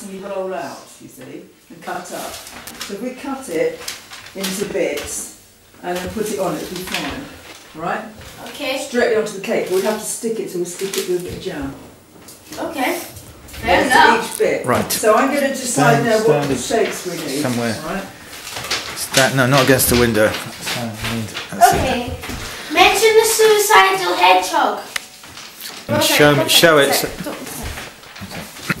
and you roll out, you see, and cut up. So if we cut it into bits and then put it on, it'll be fine. Right? Okay. Straight onto the cake. We'd have to stick it, so we'll stick it with a bit of jam. Okay. Fair enough. Each bit. Right. So I'm going to decide now what shapes we need. Somewhere. Right? No, not against the window. Okay. Mention the suicidal hedgehog. And show it.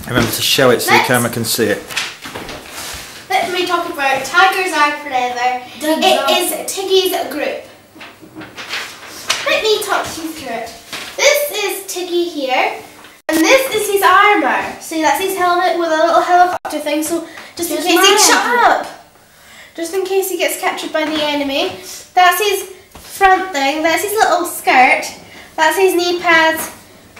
Remember to show it so the camera can see it. Let me talk about Tigers Are Forever. It is Tiggy's group. Let me talk you through it. This is Tiggy here, and this is his armour. See, that's his helmet with a little helicopter thing, so just in case he just in case he gets captured by the enemy. That's his front thing, that's his little skirt, that's his knee pads,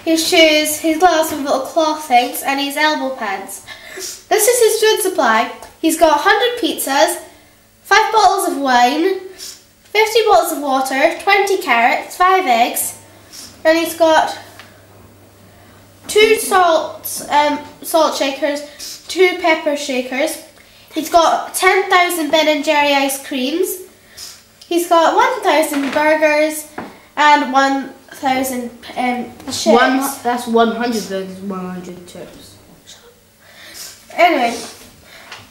his shoes, his gloves with little claw things, and his elbow pads. This is his food supply. He's got 100 pizzas, 5 bottles of wine, 50 bottles of water, 20 carrots, 5 eggs, and he's got 2 salt shakers, 2 pepper shakers. He's got 10,000 Ben & Jerry ice creams. He's got 1,000 burgers and 1,000 chips. That's 100 burgers, 100 chips. Anyway,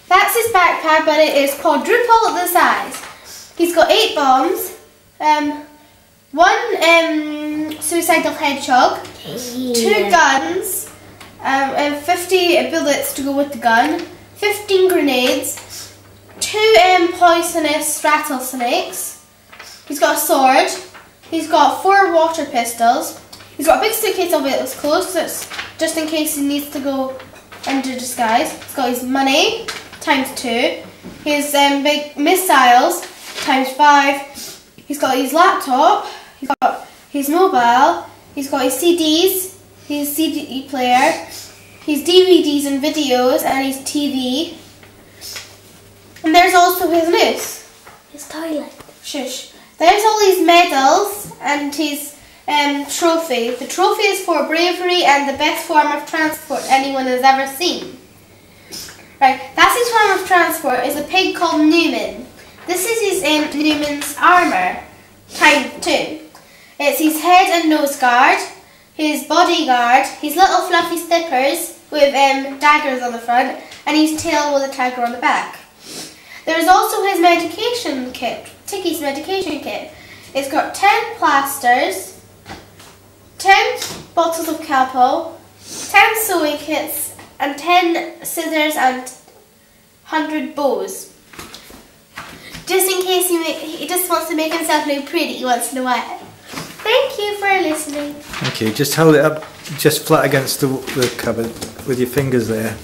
that's his backpack, but it is quadruple the size. He's got 8 bombs, 1 suicidal hedgehog, 2 guns, and 50 bullets to go with the gun, 15 grenades, 2 poisonous rattlesnakes. He's got a sword. He's got 4 water pistols. He's got a big suitcase of it that's closed, so it's just in case he needs to go under disguise. He's got his money times 2. His big missiles times 5. He's got his laptop. He's got his mobile. He's got his CDs, his CD player, his DVDs and videos, and his TV. And there's also his noose. His toilet. Shush. There's all his medals and his trophy. The trophy is for bravery and the best form of transport anyone has ever seen. Right, that's his form of transport, is a pig called Newman. This is his Newman's armour, times 2. It's his head and nose guard, his bodyguard, his little fluffy slippers with daggers on the front, and his tail with a tiger on the back. There's also his medication kit, Tiggy's medication kit. It's got 10 plasters, 10 bottles of Calpol, 10 sewing kits, and 10 scissors and 100 bows. Just in case he just wants to make himself look pretty once in a while. Thank you for listening. Thank you. Just hold it up just flat against the cupboard with your fingers there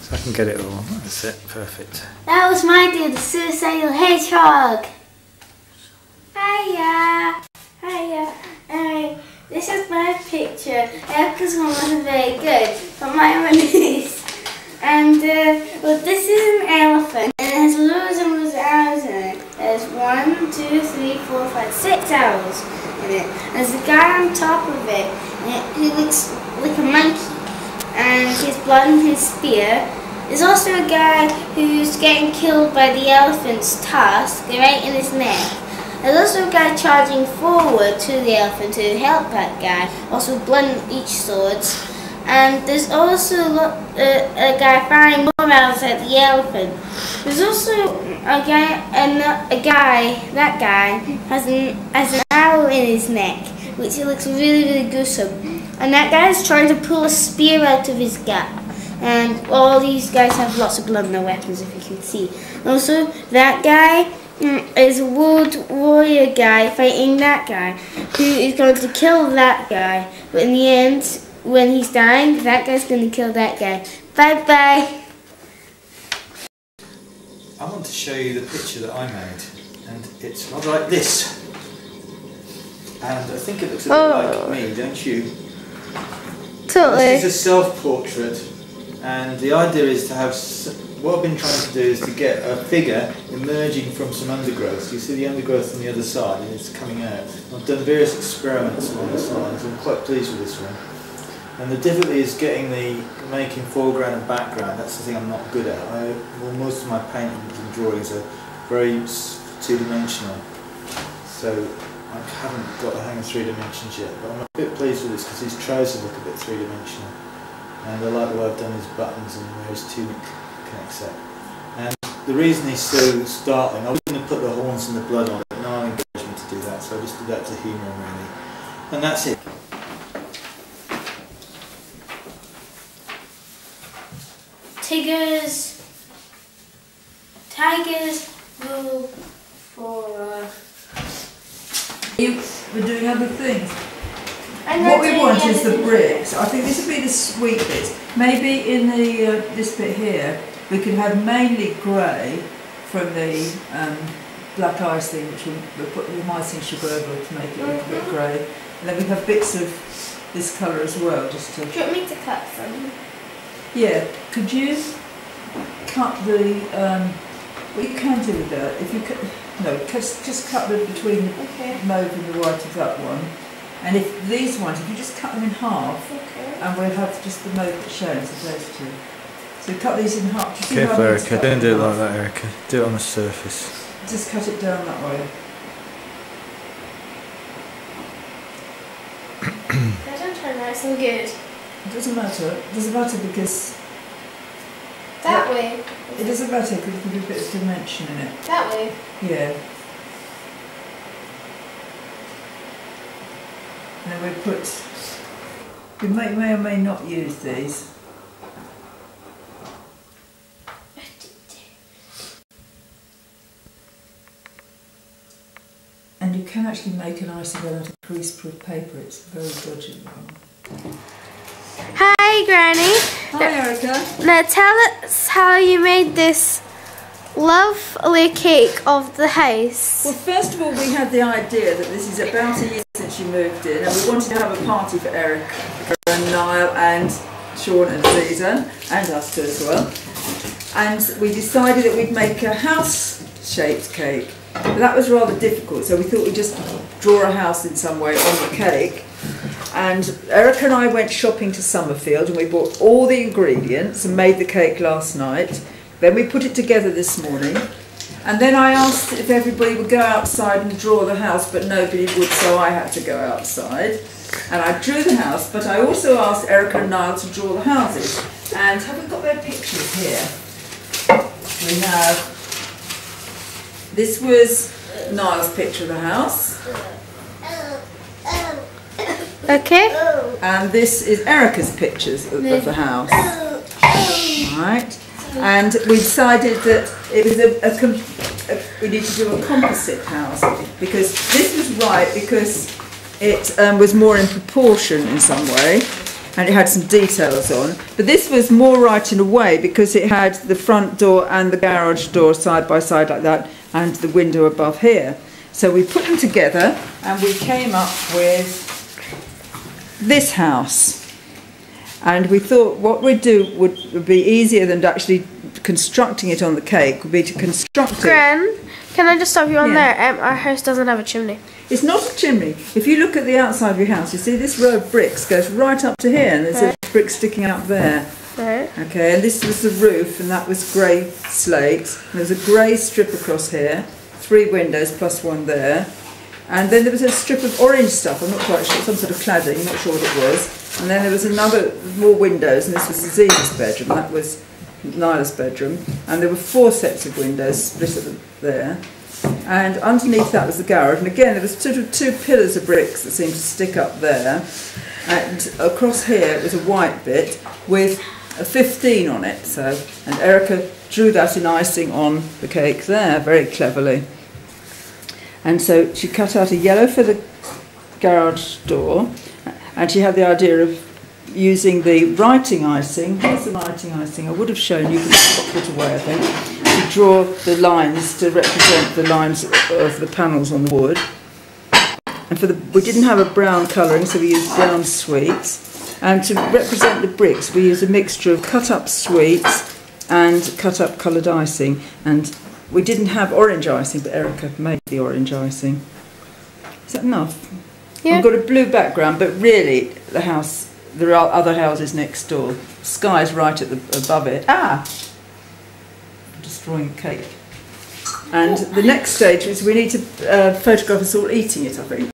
so I can get it all. That's it. Perfect. That was my idea, the suicidal hedgehog. Hiya. Hiya. This is my picture. Erica's one wasn't very good, but my one is. And well, this is an elephant, and it has loads and loads of arrows in it. There's 1, 2, 3, 4, 5, 6 arrows in it. There's a guy on top of it, who looks like a monkey, and his blood and his spear. There's also a guy who's getting killed by the elephant's tusk right in his neck. There's also a guy charging forward to the elephant to help that guy, also blood in each swords. And there's also a guy firing more arrows at the elephant. There's also a guy, that guy has an arrow in his neck, which looks really, really gruesome. And that guy's trying to pull a spear out of his gut. And all these guys have lots of blood in their weapons, if you can see. Also, that guy is a world warrior guy fighting that guy, who is going to kill that guy. But in the end, when he's dying, that guy's going to kill that guy. Bye bye. I want to show you the picture that I made, and it's rather like this. And I think it looks a bit like me, don't you? Totally. This is a self-portrait, and the idea is to have, what I've been trying to do is to get a figure emerging from some undergrowth. You see the undergrowth on the other side, and it's coming out. I've done various experiments along the sides. I'm quite pleased with this one. And the difficulty is making foreground and background. That's the thing I'm not good at. Well, most of my paintings and drawings are very two-dimensional, so I haven't got the hang of 3 dimensions yet. But I'm a bit pleased with this because his trousers look a bit 3-dimensional, and I like the way I've done his buttons and where his tunic connects up. And the reason he's so startling, I was going to put the horns and the blood on it, but Niall encouraged me to do that, so I just did that to humour him really. And that's it. Tigers rule for. We're doing other things. I'm What not we doing want is the anything. bricks. I think this would be the sweet bits. Maybe in the this bit here, we could have mainly grey from the black icing, which we'll put the icing sugar over to make it look a bit grey. And then we have bits of this colour as well, just to. Do you want me to cut some? Yeah. Could you cut the? Well, you can do that. If you cut, no, just cut the between the mauve and the white of that one. And if these ones, if you just cut them in half, and we'll have just the mauve that shows of those two. So cut these in half. Do you see how I Careful, need to Erica. cut Don't them do it in like half? that, Erica. Do it on the surface. Just cut it down that way. That don't turn nice and good. It doesn't matter. It doesn't matter because That way. it doesn't matter because there's a bit of dimension in it. That way. Yeah. And then we put. We may or may not use these. And you can actually make an icicle out of greaseproof paper. It's very dodgy. Hi, Granny. Hi, Erica. Now tell us how you made this lovely cake of the house. Well, first of all, we had the idea that this is about a year since you moved in, and we wanted to have a party for Eric and Niall and Sean and Caesar, and us too as well. And we decided that we'd make a house-shaped cake. But that was rather difficult, so we thought we'd just draw a house in some way on the cake. And Erica and I went shopping to Summerfield, and we bought all the ingredients and made the cake last night. Then we put it together this morning. And then I asked if everybody would go outside and draw the house, but nobody would, so I had to go outside. And I drew the house, but I also asked Erica and Niall to draw the houses. And have we got their pictures here? We have, this was Niall's picture of the house. Okay. And this is Erica's pictures of the house. Right. And we decided that it was we need to do a composite house because this was right because it was more in proportion in some way and it had some details on. But this was more right in a way because it had the front door and the garage door side by side like that and the window above here. So we put them together and we came up with this house. And we thought what we'd do would be easier than actually constructing it on the cake, would be to construct it. Gran, can I just stop you on Yeah. there? Our house doesn't have a chimney. It's not a chimney. If you look at the outside of your house, you see this row of bricks goes right up to here, and there's a brick sticking out there. Right. Okay, and this was the roof, and that was grey slate. There's a grey strip across here, 3 windows plus one there. And then there was a strip of orange stuff, I'm not quite sure, some sort of cladding, I'm not sure what it was. And then there was more windows, and this was Aziza's bedroom, that was Niall's bedroom. And there were 4 sets of windows split at there. And underneath that was the garage, and again there was sort of 2 pillars of bricks that seemed to stick up there. And across here it was a white bit with a 15 on it, so, and Erica drew that in icing on the cake there, very cleverly. And so she cut out a yellow for the garage door, and she had the idea of using the writing icing. Here's the writing icing. I would have shown you, but it's put away, I think, to draw the lines to represent the lines of the panels on the wood. And we didn't have a brown colouring, so we used brown sweets. And to represent the bricks, we used a mixture of cut-up sweets and cut-up coloured icing. And we didn't have orange icing, but Erica made the orange icing. Is that enough? Yeah. I've got a blue background, but really the house there are other houses next door. Sky's right at above it. Ah! I'm destroying a cake. And the next stage is we need to photograph us all eating it, I think.